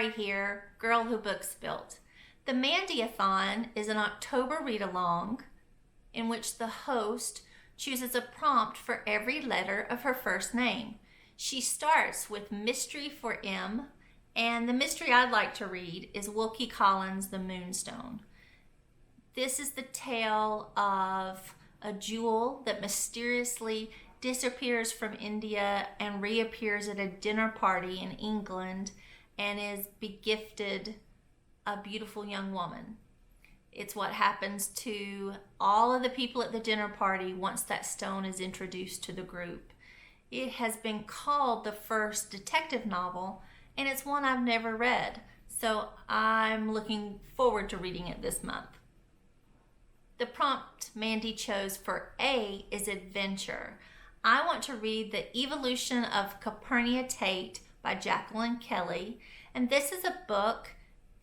Ari here, Girl Who Books Built. The Mande-A-Thon is an October read-along in which the host chooses a prompt for every letter of her first name. She starts with Mystery for M, and the mystery I'd like to read is Wilkie Collins' The Moonstone. This is the tale of a jewel that mysteriously disappears from India and reappears at a dinner party in England and is begifted a beautiful young woman. It's what happens to all of the people at the dinner party once that stone is introduced to the group. It has been called the first detective novel, and it's one I've never read, so I'm looking forward to reading it this month. The prompt Mandy chose for A is adventure. I want to read The Evolution of Calpurnia Tate by Jacqueline Kelly, and this is a book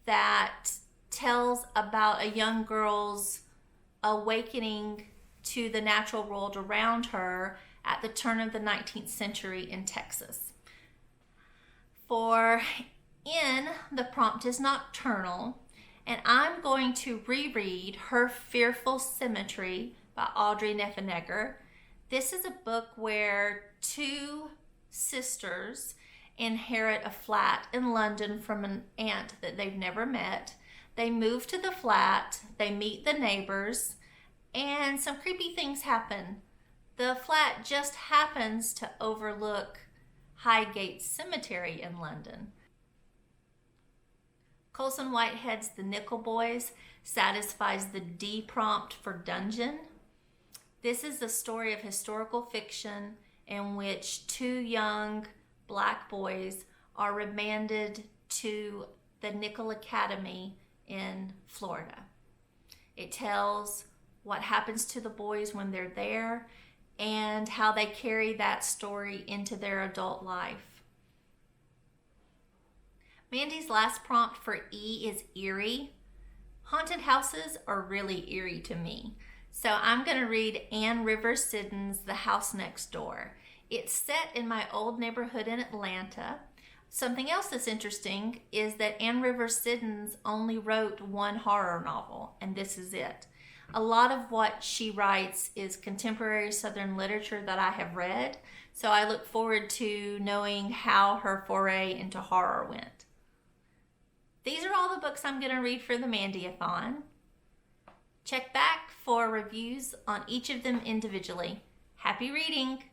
that tells about a young girl's awakening to the natural world around her at the turn of the 19th century in Texas. For N, the prompt is Nocturnal, and I'm going to reread Her Fearful Symmetry by Audrey Neffenegger. This is a book where two sisters inherit a flat in London from an aunt that they've never met. They move to the flat, they meet the neighbors, and some creepy things happen. The flat just happens to overlook Highgate Cemetery in London. Colson Whitehead's The Nickel Boys satisfies the D prompt for dungeon. This is a story of historical fiction in which two young black boys are remanded to the Nickel Academy in Florida. It tells what happens to the boys when they're there and how they carry that story into their adult life. Mandy's last prompt for E is eerie. Haunted houses are really eerie to me. So I'm going to read Anne Rivers Siddon's The House Next Door. It's set in my old neighborhood in Atlanta. Something else that's interesting is that Anne Rivers Siddons only wrote one horror novel, and this is it. A lot of what she writes is contemporary Southern literature that I have read, so I look forward to knowing how her foray into horror went. These are all the books I'm going to read for the Mande-A-Thon. Check back for reviews on each of them individually. Happy reading!